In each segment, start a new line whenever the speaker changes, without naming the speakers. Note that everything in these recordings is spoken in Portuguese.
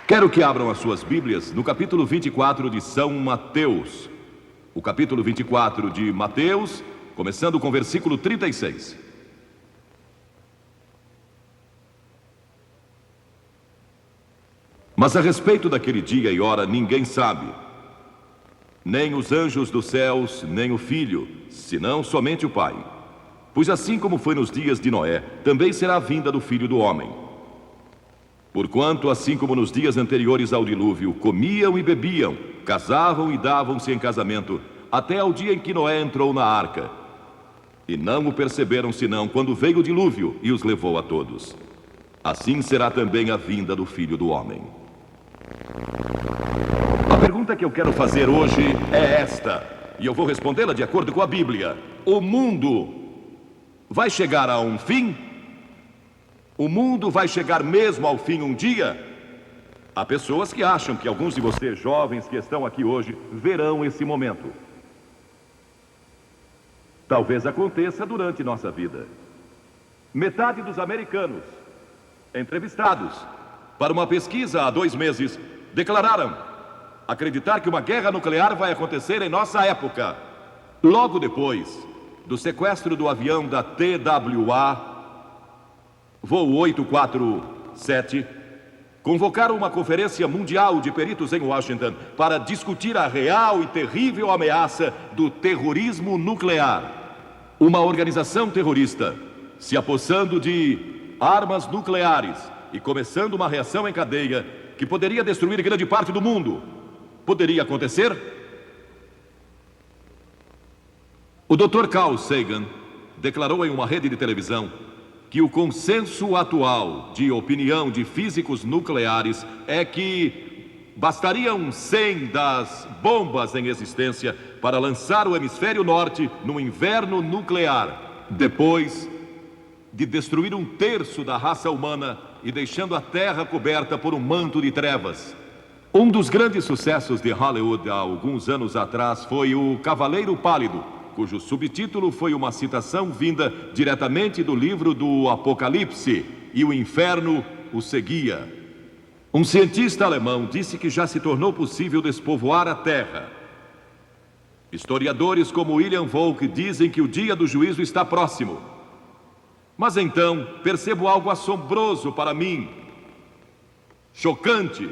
Quero que abram as suas Bíblias no capítulo 24 de São Mateus. O capítulo 24 de Mateus, começando com o versículo 36. Mas a respeito daquele dia e hora ninguém sabe, nem os anjos dos céus, nem o Filho, senão somente o Pai. Pois assim como foi nos dias de Noé, também será a vinda do Filho do Homem. Porquanto, assim como nos dias anteriores ao dilúvio, comiam e bebiam, casavam e davam-se em casamento, até ao dia em que Noé entrou na arca. E não o perceberam senão quando veio o dilúvio e os levou a todos. Assim será também a vinda do Filho do Homem. A pergunta que eu quero fazer hoje é esta, e eu vou respondê-la de acordo com a Bíblia. O mundo vai chegar a um fim? O mundo vai chegar mesmo ao fim um dia? Há pessoas que acham que alguns de vocês jovens que estão aqui hoje verão esse momento. Talvez aconteça durante nossa vida. Metade dos americanos entrevistados para uma pesquisa há 2 meses declararam acreditar que uma guerra nuclear vai acontecer em nossa época. Logo depois do sequestro do avião da TWA, voo 847, convocaram uma conferência mundial de peritos em Washington para discutir a real e terrível ameaça do terrorismo nuclear. Uma organização terrorista se apossando de armas nucleares e começando uma reação em cadeia que poderia destruir grande parte do mundo. Poderia acontecer? O Dr. Carl Sagan declarou em uma rede de televisão que o consenso atual de opinião de físicos nucleares é que bastariam 100 das bombas em existência para lançar o hemisfério norte no inverno nuclear, depois de destruir 1/3 da raça humana e deixando a Terra coberta por um manto de trevas. Um dos grandes sucessos de Hollywood há alguns anos atrás foi O Cavaleiro Pálido, cujo subtítulo foi uma citação vinda diretamente do livro do Apocalipse, e o inferno o seguia. Um cientista alemão disse que já se tornou possível despovoar a Terra. Historiadores como William Volk dizem que o dia do juízo está próximo. Mas então percebo algo assombroso para mim, chocante.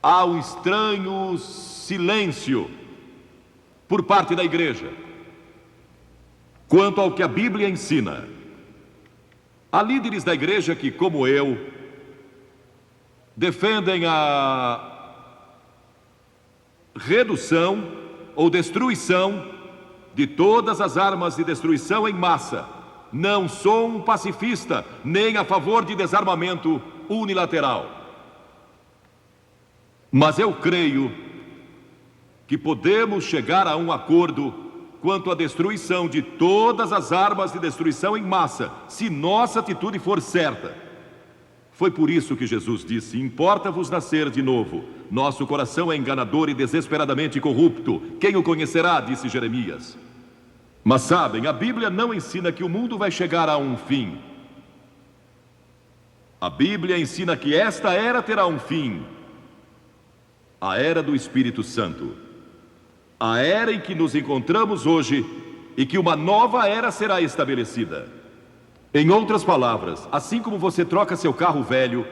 Há um estranho silêncio por parte da igreja quanto ao que a Bíblia ensina. Há líderes da igreja que, como eu, defendem a redução ou destruição de todas as armas de destruição em massa. Não sou um pacifista, nem a favor de desarmamento unilateral. Mas eu creio que podemos chegar a um acordo quanto à destruição de todas as armas de destruição em massa, se nossa atitude for certa. Foi por isso que Jesus disse: importa-vos nascer de novo. Nosso coração é enganador e desesperadamente corrupto. Quem o conhecerá? Disse Jeremias. Mas sabem, a Bíblia não ensina que o mundo vai chegar a um fim. A Bíblia ensina que esta era terá um fim. A era do Espírito Santo. A era em que nos encontramos hoje e que uma nova era será estabelecida. Em outras palavras, assim como você troca seu carro velho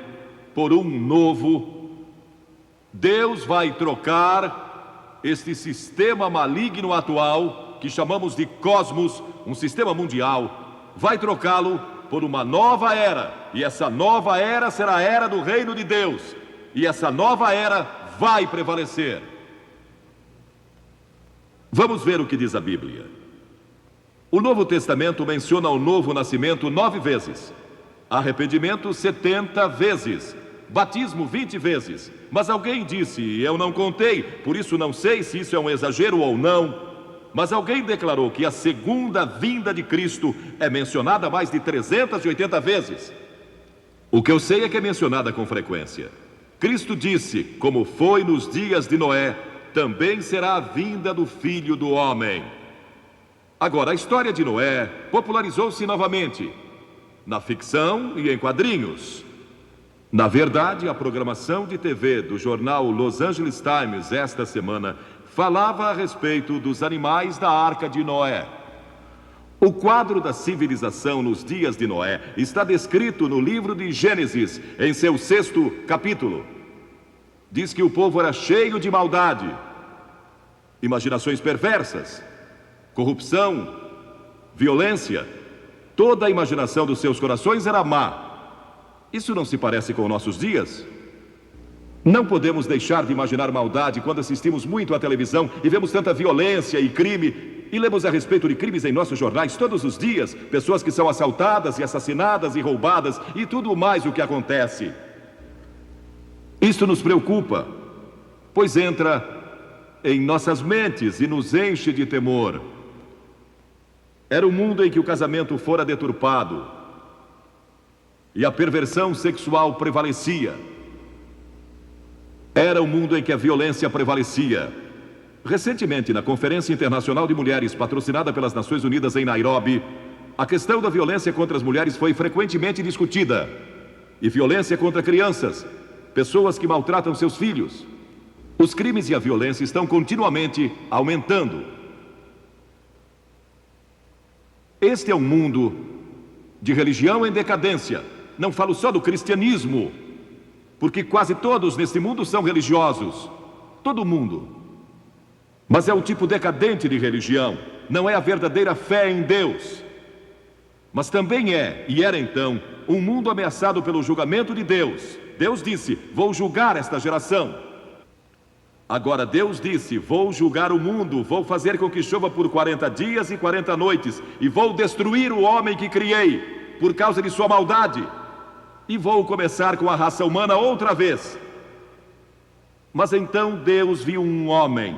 por um novo, Deus vai trocar este sistema maligno atual, que chamamos de cosmos, um sistema mundial, vai trocá-lo por uma nova era. E essa nova era será a era do reino de Deus. E essa nova era vai prevalecer. Vamos ver o que diz a Bíblia. O Novo Testamento menciona o novo nascimento 9 vezes, arrependimento 70 vezes, batismo 20 vezes. Mas alguém disse, eu não contei, por isso não sei se isso é um exagero ou não, mas alguém declarou que a segunda vinda de Cristo é mencionada mais de 380 vezes. O que eu sei é que é mencionada com frequência. Cristo disse, como foi nos dias de Noé, também será a vinda do Filho do Homem. Agora, a história de Noé popularizou-se novamente, na ficção e em quadrinhos. Na verdade, a programação de TV do jornal Los Angeles Times esta semana falava a respeito dos animais da Arca de Noé. O quadro da civilização nos dias de Noé está descrito no livro de Gênesis, em seu 6º capítulo. Diz que o povo era cheio de maldade, imaginações perversas, corrupção, violência. Toda a imaginação dos seus corações era má. Isso não se parece com nossos dias? Não podemos deixar de imaginar maldade quando assistimos muito à televisão e vemos tanta violência e crime, e lemos a respeito de crimes em nossos jornais todos os dias, pessoas que são assaltadas e assassinadas e roubadas e tudo mais o que acontece. Isso nos preocupa, pois entra em nossas mentes e nos enche de temor. Era um mundo em que o casamento fora deturpado e a perversão sexual prevalecia. Era um mundo em que a violência prevalecia. Recentemente, na Conferência Internacional de Mulheres, patrocinada pelas Nações Unidas em Nairobi, a questão da violência contra as mulheres foi frequentemente discutida. E violência contra crianças, pessoas que maltratam seus filhos. Os crimes e a violência estão continuamente aumentando. Este é um mundo de religião em decadência. Não falo só do cristianismo, porque quase todos neste mundo são religiosos. Todo mundo. Mas é um tipo decadente de religião. Não é a verdadeira fé em Deus. Mas também é, e era então, um mundo ameaçado pelo julgamento de Deus. Deus disse: vou julgar esta geração. Agora Deus disse: vou julgar o mundo, vou fazer com que chova por 40 dias e 40 noites, e vou destruir o homem que criei, por causa de sua maldade. E vou começar com a raça humana outra vez. Mas então Deus viu um homem,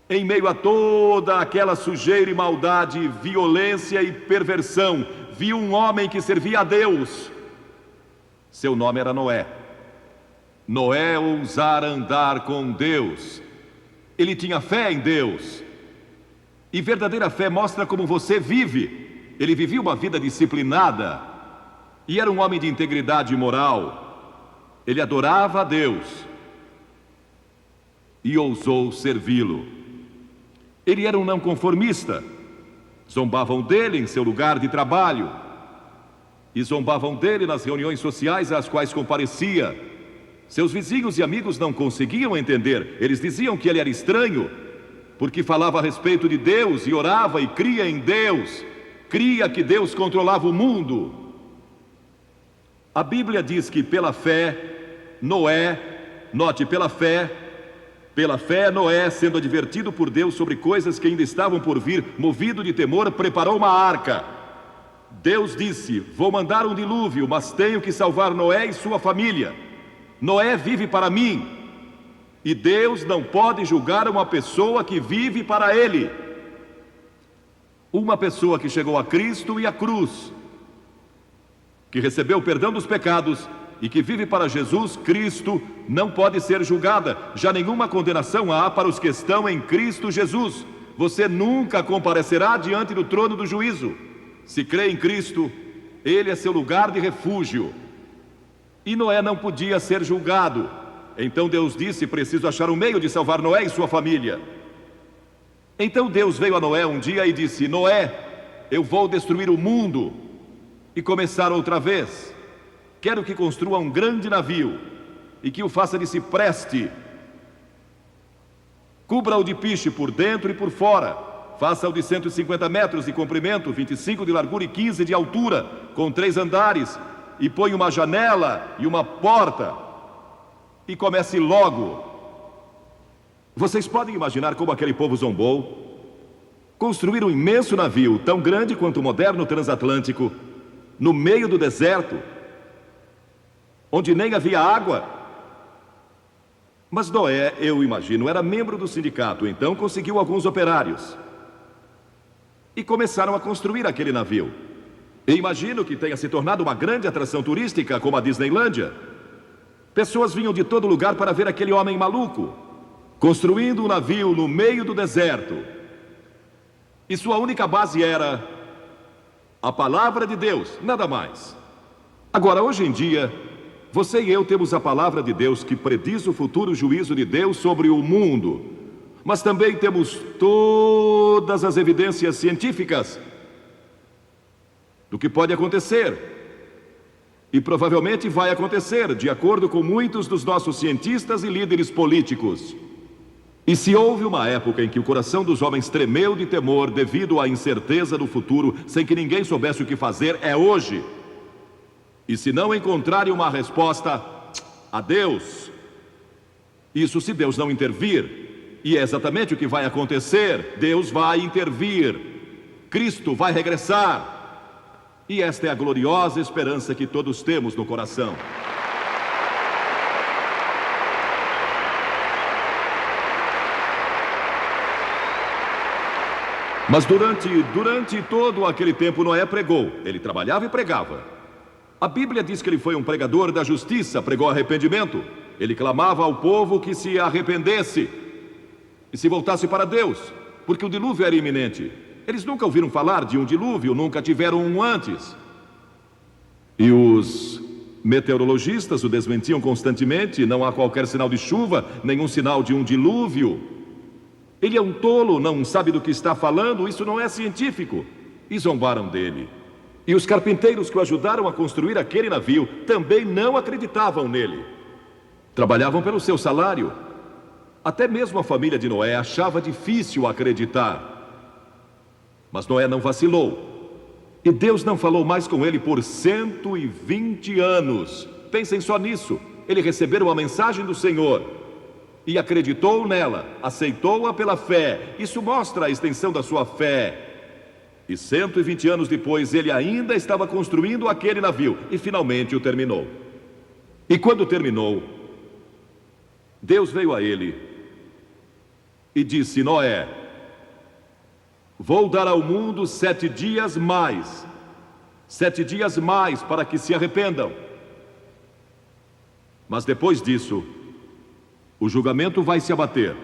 em meio a toda aquela sujeira e maldade, violência e perversão, viu um homem que servia a Deus. Seu nome era Noé. Noé ousara andar com Deus. Ele tinha fé em Deus. E verdadeira fé mostra como você vive. Ele vivia uma vida disciplinada. E era um homem de integridade moral. Ele adorava a Deus. E ousou servi-lo. Ele era um não conformista. Zombavam dele em seu lugar de trabalho. E zombavam dele nas reuniões sociais às quais comparecia. Seus vizinhos e amigos não conseguiam entender. Eles diziam que ele era estranho, porque falava a respeito de Deus e orava e cria em Deus. Cria que Deus controlava o mundo. A Bíblia diz que pela fé, Noé, note, pela fé, Noé, sendo advertido por Deus sobre coisas que ainda estavam por vir, movido de temor, preparou uma arca. Deus disse: vou mandar um dilúvio, mas tenho que salvar Noé e sua família. Noé vive para mim, e Deus não pode julgar uma pessoa que vive para Ele. Uma pessoa que chegou a Cristo e à cruz, que recebeu o perdão dos pecados e que vive para Jesus Cristo, não pode ser julgada. Já nenhuma condenação há para os que estão em Cristo Jesus. Você nunca comparecerá diante do trono do juízo. Se crê em Cristo, Ele é seu lugar de refúgio. E Noé não podia ser julgado. Então Deus disse: preciso achar um meio de salvar Noé e sua família. Então Deus veio a Noé um dia e disse: Noé, eu vou destruir o mundo e começar outra vez. Quero que construa um grande navio e que o faça de cipreste. Cubra-o de piche por dentro e por fora. Faça-o de 150 metros de comprimento, 25 de largura e 15 de altura, com 3 andares, e põe uma janela e uma porta. E comece logo. Vocês podem imaginar como aquele povo zombou? Construir um imenso navio, tão grande quanto o moderno transatlântico, no meio do deserto, onde nem havia água. Mas Noé, eu imagino, era membro do sindicato, então conseguiu alguns operários. E começaram a construir aquele navio. E imagino que tenha se tornado uma grande atração turística, como a Disneylândia. Pessoas vinham de todo lugar para ver aquele homem maluco, construindo um navio no meio do deserto. E sua única base era a palavra de Deus, nada mais. Agora, hoje em dia, Você e eu temos a palavra de Deus que prediz o futuro juízo de Deus sobre o mundo. Mas também temos todas as evidências científicas do que pode acontecer. E provavelmente vai acontecer, de acordo com muitos dos nossos cientistas e líderes políticos. E se houve uma época em que o coração dos homens tremeu de temor devido à incerteza do futuro, sem que ninguém soubesse o que fazer, é hoje. E se não encontrarem uma resposta, adeus. Isso se Deus não intervir. E é exatamente o que vai acontecer. Deus vai intervir. Cristo vai regressar. E esta é a gloriosa esperança que todos temos no coração. Mas durante todo aquele tempo Noé pregou. Ele trabalhava e pregava. A Bíblia diz que ele foi um pregador da justiça, pregou arrependimento. Ele clamava ao povo que se arrependesse e se voltasse para Deus, porque o dilúvio era iminente. Eles nunca ouviram falar de um dilúvio, nunca tiveram um antes. E os meteorologistas o desmentiam constantemente. Não há qualquer sinal de chuva, nenhum sinal de um dilúvio. Ele é um tolo, não sabe do que está falando, isso não é científico. E zombaram dele. E os carpinteiros que o ajudaram a construir aquele navio também não acreditavam nele. Trabalhavam pelo seu salário. Até mesmo a família de Noé achava difícil acreditar. Mas Noé não vacilou. E Deus não falou mais com ele por 120 anos. Pensem só nisso. Ele recebeu uma mensagem do Senhor e acreditou nela, aceitou-a pela fé. Isso mostra a extensão da sua fé. E 120 anos depois, ele ainda estava construindo aquele navio e finalmente o terminou. E quando terminou, Deus veio a ele e disse: Noé, vou dar ao mundo 7 dias mais. 7 dias mais para que se arrependam. Mas depois disso, o julgamento vai se abater.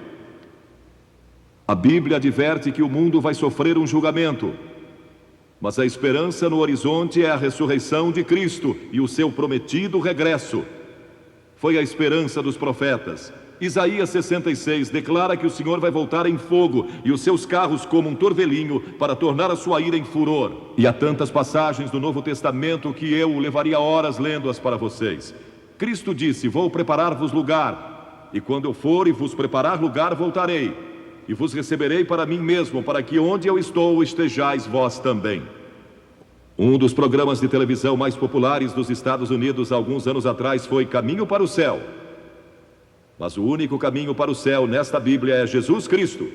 A Bíblia adverte que o mundo vai sofrer um julgamento. Mas a esperança no horizonte é a ressurreição de Cristo e o seu prometido regresso. Foi a esperança dos profetas. Isaías 66 declara que o Senhor vai voltar em fogo e os seus carros como um torvelinho para tornar a sua ira em furor. E há tantas passagens do Novo Testamento que eu levaria horas lendo-as para vocês. Cristo disse: vou preparar-vos lugar, e quando eu for e vos preparar lugar, voltarei, e vos receberei para mim mesmo, para que onde eu estou estejais vós também. Um dos programas de televisão mais populares dos Estados Unidos alguns anos atrás foi Caminho para o Céu. Mas o único caminho para o céu nesta Bíblia é Jesus Cristo.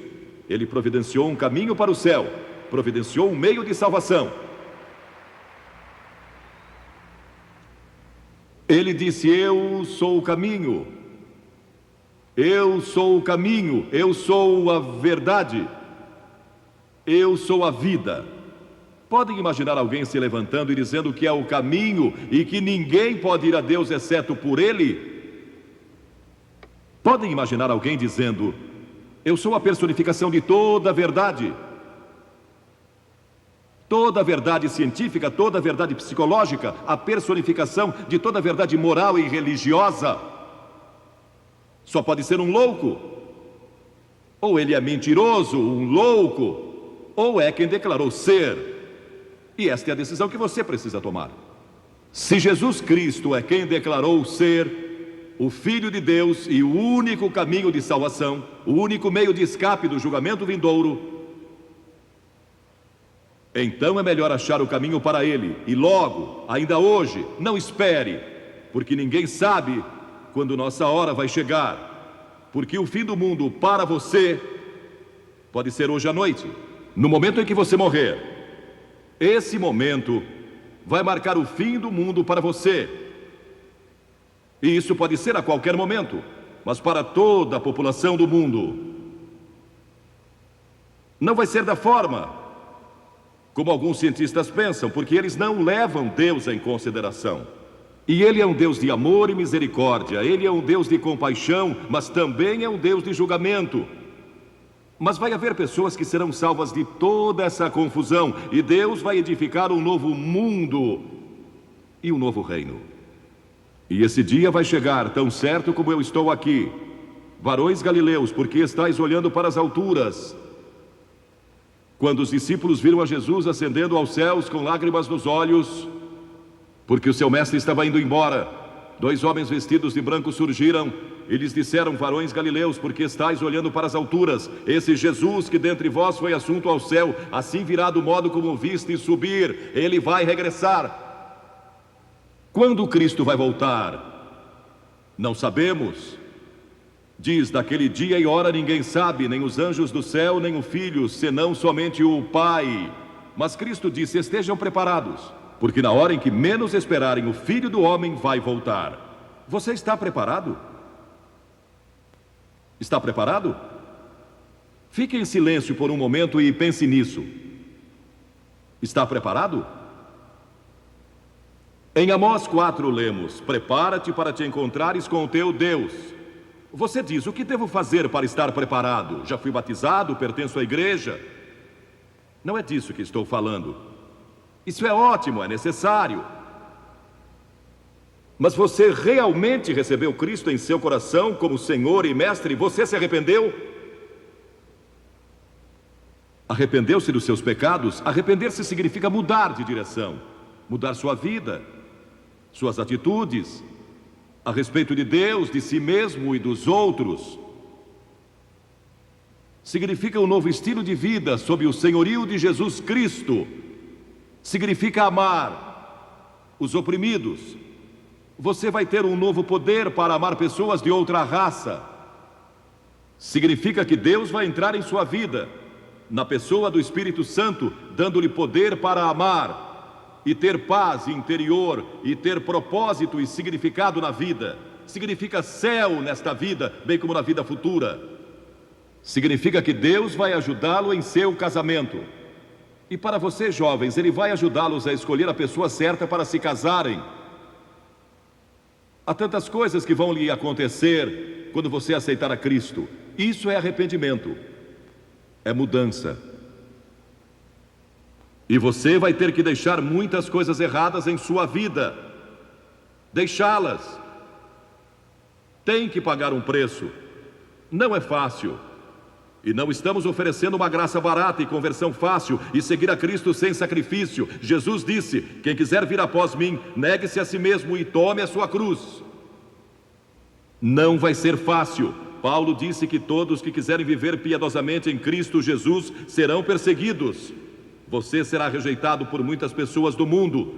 Ele providenciou um caminho para o céu, providenciou um meio de salvação. Ele disse: eu sou o caminho, eu sou o caminho, eu sou a verdade, eu sou a vida. Podem imaginar alguém se levantando e dizendo que é o caminho e que ninguém pode ir a Deus exceto por Ele? Podem imaginar alguém dizendo: eu sou a personificação de toda a verdade. Toda a verdade científica, toda a verdade psicológica, a personificação de toda a verdade moral e religiosa. Só pode ser um louco. Ou ele é mentiroso, um louco, ou é quem declarou ser. E esta é a decisão que você precisa tomar. Se Jesus Cristo é quem declarou ser o Filho de Deus e o único caminho de salvação, o único meio de escape do julgamento vindouro, então é melhor achar o caminho para Ele, e logo, ainda hoje. Não espere, porque ninguém sabe quando nossa hora vai chegar, porque o fim do mundo para você pode ser hoje à noite, no momento em que você morrer. Esse momento vai marcar o fim do mundo para você. E isso pode ser a qualquer momento, mas para toda a população do mundo não vai ser da forma como alguns cientistas pensam, porque eles não levam Deus em consideração. E Ele é um Deus de amor e misericórdia, Ele é um Deus de compaixão, mas também é um Deus de julgamento. Mas vai haver pessoas que serão salvas de toda essa confusão, e Deus vai edificar um novo mundo e um novo reino. E esse dia vai chegar, tão certo como eu estou aqui. Varões galileus, por que estáis olhando para as alturas? Quando os discípulos viram a Jesus ascendendo aos céus com lágrimas nos olhos, porque o seu mestre estava indo embora, 2 homens vestidos de branco surgiram e lhes disseram: varões galileus, por que estáis olhando para as alturas? Esse Jesus que dentre vós foi assunto ao céu, assim virá do modo como viste subir, ele vai regressar. Quando Cristo vai voltar? Não sabemos. Diz: daquele dia e hora ninguém sabe, nem os anjos do céu, nem o Filho, senão somente o Pai. Mas Cristo disse: estejam preparados, porque na hora em que menos esperarem, o Filho do Homem vai voltar. Você está preparado? Está preparado? Fique em silêncio por um momento e pense nisso. Está preparado? Em Amós 4 lemos: prepara-te para te encontrares com o teu Deus. Você diz: o que devo fazer para estar preparado? Já fui batizado, pertenço à igreja. Não é disso que estou falando. Isso é ótimo, é necessário. Mas você realmente recebeu Cristo em seu coração como Senhor e Mestre? Você se arrependeu? Arrependeu-se dos seus pecados? Arrepender-se significa mudar de direção, mudar sua vida, suas atitudes, a respeito de Deus, de si mesmo e dos outros. Significa um novo estilo de vida sob o senhorio de Jesus Cristo. Significa amar os oprimidos. Você vai ter um novo poder para amar pessoas de outra raça. Significa que Deus vai entrar em sua vida, na pessoa do Espírito Santo, dando-lhe poder para amar e ter paz interior e ter propósito e significado na vida. Significa céu nesta vida, bem como na vida futura. Significa que Deus vai ajudá-lo em seu casamento. E para vocês jovens, Ele vai ajudá-los a escolher a pessoa certa para se casarem. Há tantas coisas que vão lhe acontecer quando você aceitar a Cristo. Isso é arrependimento, é mudança. E você vai ter que deixar muitas coisas erradas em sua vida. Deixá-las. Tem que pagar um preço. Não é fácil. E não estamos oferecendo uma graça barata e conversão fácil e seguir a Cristo sem sacrifício. Jesus disse: quem quiser vir após mim, negue-se a si mesmo e tome a sua cruz. Não vai ser fácil. Paulo disse que todos que quiserem viver piedosamente em Cristo Jesus serão perseguidos. Você será rejeitado por muitas pessoas do mundo.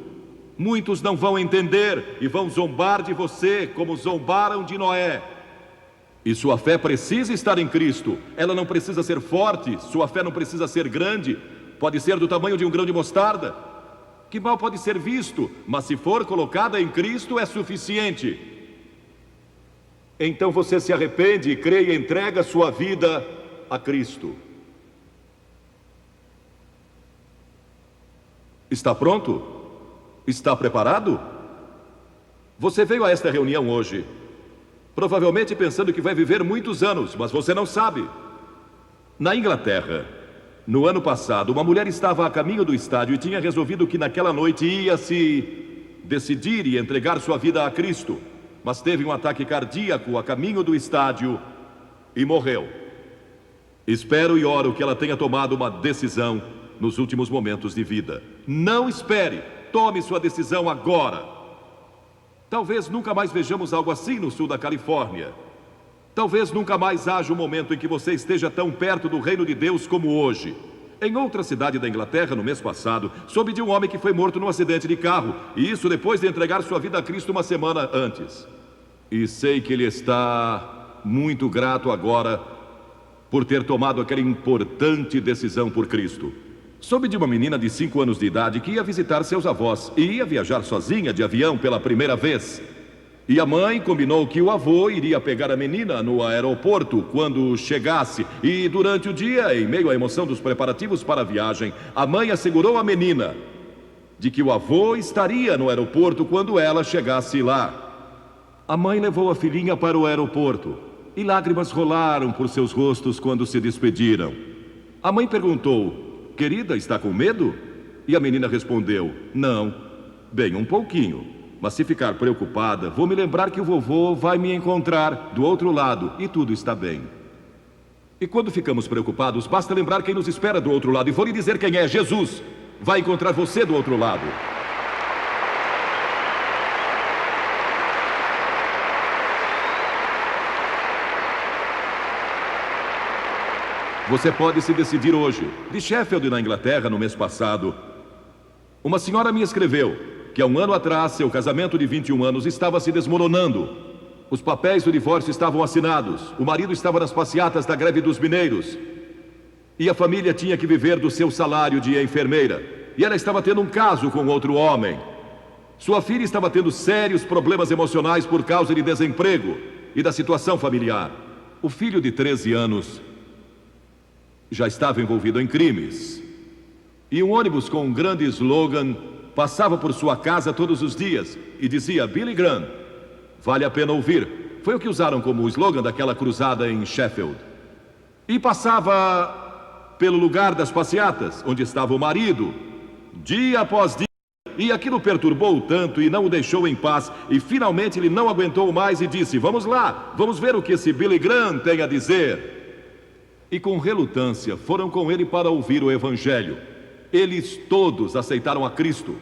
Muitos não vão entender e vão zombar de você como zombaram de Noé. E sua fé precisa estar em Cristo. Ela não precisa ser forte, sua fé não precisa ser grande. Pode ser do tamanho de um grão de mostarda, que mal pode ser visto, mas se for colocada em Cristo é suficiente. Então você se arrepende e crê e entrega sua vida a Cristo. Está pronto? Está preparado? Você veio a esta reunião hoje provavelmente pensando que vai viver muitos anos, mas você não sabe. Na Inglaterra, no ano passado, uma mulher estava a caminho do estádio e tinha resolvido que naquela noite ia se decidir e entregar sua vida a Cristo, mas teve um ataque cardíaco a caminho do estádio e morreu. Espero e oro que ela tenha tomado uma decisão nos últimos momentos de vida. Não espere, tome sua decisão agora. Talvez nunca mais vejamos algo assim no sul da Califórnia. Talvez nunca mais haja um momento em que você esteja tão perto do reino de Deus como hoje. Em outra cidade da Inglaterra, no mês passado, soube de um homem que foi morto num acidente de carro, e isso depois de entregar sua vida a Cristo uma semana antes. E sei que ele está muito grato agora por ter tomado aquela importante decisão por Cristo. Soube de uma menina de 5 anos de idade que ia visitar seus avós e ia viajar sozinha de avião pela primeira vez. E a mãe combinou que o avô iria pegar a menina no aeroporto quando chegasse. E durante o dia, em meio à emoção dos preparativos para a viagem, a mãe assegurou à menina de que o avô estaria no aeroporto quando ela chegasse lá. A mãe levou a filhinha para o aeroporto e lágrimas rolaram por seus rostos quando se despediram. A mãe perguntou: querida, está com medo? E a menina respondeu: não, bem, um pouquinho, Mas se ficar preocupada, vou me lembrar que o vovô vai me encontrar do outro lado e tudo está bem. E quando ficamos preocupados, basta lembrar quem nos espera do outro lado. E vou lhe dizer quem é: Jesus vai encontrar você do outro lado. Você pode se decidir hoje. De Sheffield, na Inglaterra, no mês passado, uma senhora me escreveu que há um ano atrás seu casamento de 21 anos estava se desmoronando. Os papéis do divórcio estavam assinados, o marido estava nas passeatas da greve dos mineiros e a família tinha que viver do seu salário de enfermeira. E ela estava tendo um caso com outro homem. Sua filha estava tendo sérios problemas emocionais por causa de desemprego e da situação familiar. O filho de 13 anos já estava envolvido em crimes. E um ônibus com um grande slogan passava por sua casa todos os dias e dizia: Billy Graham, vale a pena ouvir. Foi o que usaram como slogan daquela cruzada em Sheffield. E passava pelo lugar das passeatas, onde estava o marido, dia após dia. E aquilo perturbou-o tanto e não o deixou em paz. E finalmente ele não aguentou mais e disse: vamos lá, vamos ver o que esse Billy Graham tem a dizer. E com relutância foram com ele para ouvir o Evangelho. Eles todos aceitaram a Cristo.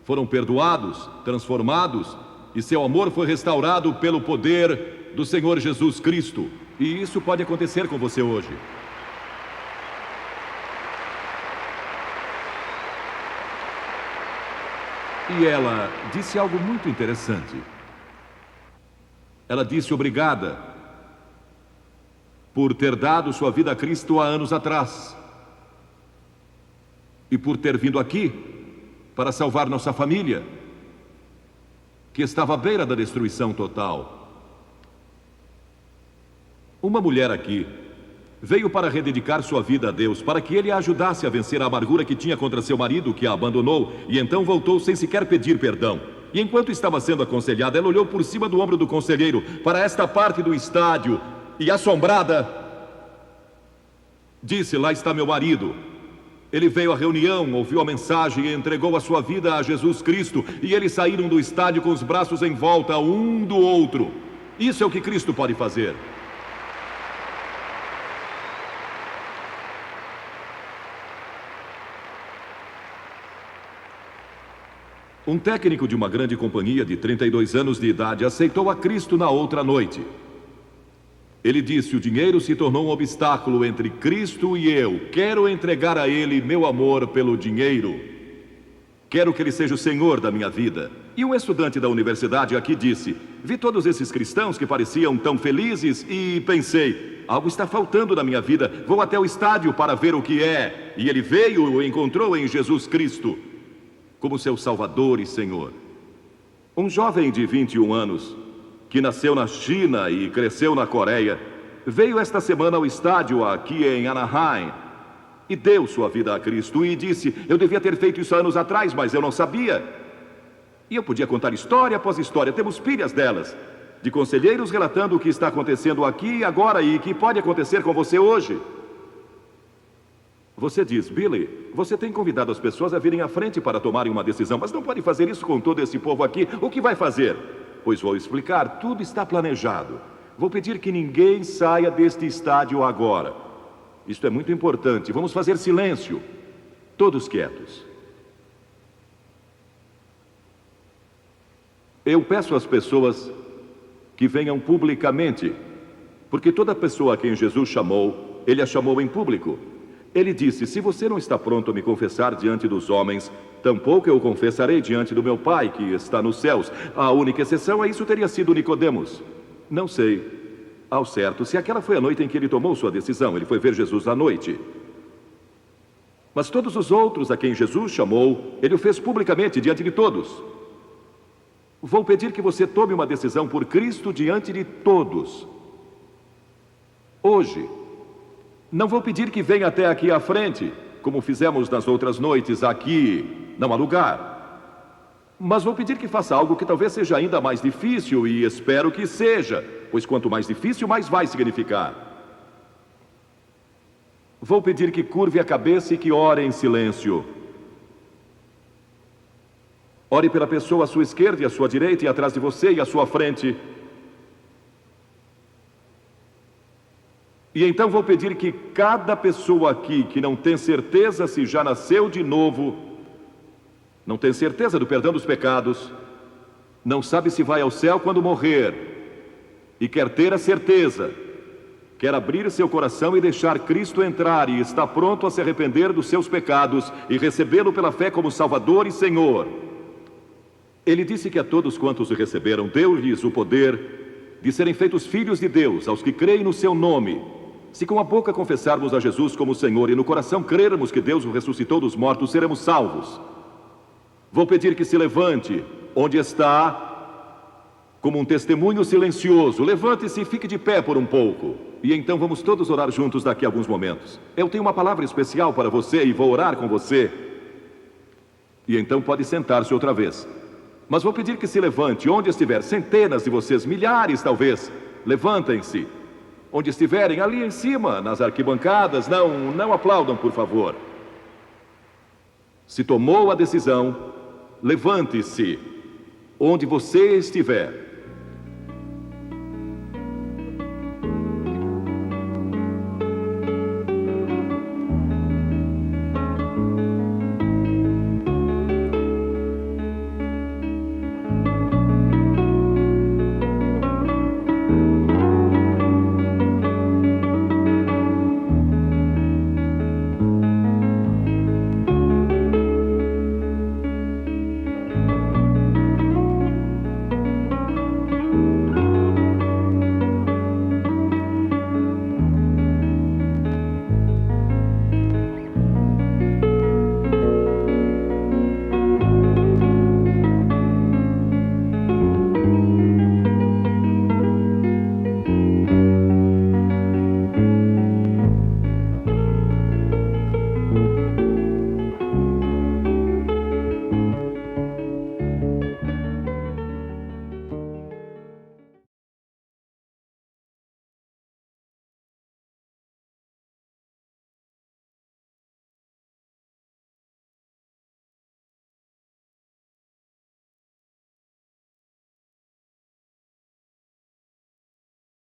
Foram perdoados, transformados, e seu amor foi restaurado pelo poder do Senhor Jesus Cristo. E isso pode acontecer com você hoje. E ela disse algo muito interessante. Ela disse: obrigada por ter dado sua vida a Cristo há anos atrás e por ter vindo aqui para salvar nossa família, que estava à beira da destruição total. Uma mulher aqui veio para rededicar sua vida a Deus, para que Ele a ajudasse a vencer a amargura que tinha contra seu marido, que a abandonou, e então voltou sem sequer pedir perdão. E enquanto estava sendo aconselhada, ela olhou por cima do ombro do conselheiro para esta parte do estádio e, assombrada, disse: lá está meu marido. Ele veio à reunião, ouviu a mensagem e entregou a sua vida a Jesus Cristo. E eles saíram do estádio com os braços em volta um do outro. Isso é o que Cristo pode fazer. Um técnico de uma grande companhia de 32 anos de idade aceitou a Cristo na outra noite. Ele disse: o dinheiro se tornou um obstáculo entre Cristo e eu. Quero entregar a Ele meu amor pelo dinheiro. Quero que Ele seja o Senhor da minha vida. E um estudante da universidade aqui disse: vi todos esses cristãos que pareciam tão felizes e pensei: algo está faltando na minha vida. Vou até o estádio para ver o que é. E ele veio e encontrou em Jesus Cristo como seu Salvador e Senhor. Um jovem de 21 anos, que nasceu na China e cresceu na Coreia, veio esta semana ao estádio aqui em Anaheim e deu sua vida a Cristo e disse: eu devia ter feito isso anos atrás, mas eu não sabia. E eu podia contar história após história, temos pilhas delas, de conselheiros relatando o que está acontecendo aqui e agora e que pode acontecer com você hoje. Você diz: Billy, você tem convidado as pessoas a virem à frente para tomarem uma decisão, mas não pode fazer isso com todo esse povo aqui. O que vai fazer? Pois vou explicar, tudo está planejado. Vou pedir que ninguém saia deste estádio agora. Isto é muito importante. Vamos fazer silêncio. Todos quietos. Eu peço às pessoas que venham publicamente, porque toda pessoa a quem Jesus chamou, Ele a chamou em público. Ele disse: se você não está pronto a me confessar diante dos homens, tampouco eu o confessarei diante do meu Pai que está nos céus. A única exceção a isso teria sido Nicodemos. Não sei ao certo se aquela foi a noite em que ele tomou sua decisão. Ele foi ver Jesus à noite. Mas todos os outros a quem Jesus chamou, Ele o fez publicamente diante de todos. Vou pedir que você tome uma decisão por Cristo diante de todos. Hoje. Não vou pedir que venha até aqui à frente, como fizemos nas outras noites. Aqui não há lugar. Mas vou pedir que faça algo que talvez seja ainda mais difícil, e espero que seja, pois quanto mais difícil, mais vai significar. Vou pedir que curve a cabeça e que ore em silêncio. Ore pela pessoa à sua esquerda e à sua direita, e atrás de você e à sua frente. E então vou pedir que cada pessoa aqui que não tem certeza se já nasceu de novo, não tem certeza do perdão dos pecados, não sabe se vai ao céu quando morrer, e quer ter a certeza, quer abrir seu coração e deixar Cristo entrar, e está pronto a se arrepender dos seus pecados e recebê-lo pela fé como Salvador e Senhor. Ele disse que a todos quantos o receberam, deu-lhes o poder de serem feitos filhos de Deus, aos que creem no seu nome. Se com a boca confessarmos a Jesus como Senhor e no coração crermos que Deus o ressuscitou dos mortos, seremos salvos. Vou pedir que se levante onde está, como um testemunho silencioso. Levante-se e fique de pé por um pouco. E então vamos todos orar juntos daqui a alguns momentos. Eu tenho uma palavra especial para você e vou orar com você. E então pode sentar-se outra vez. Mas vou pedir que se levante onde estiver, centenas de vocês, milhares talvez. Levantem-se. Onde estiverem, ali em cima, nas arquibancadas, não aplaudam, por favor. Se tomou a decisão, levante-se onde você estiver.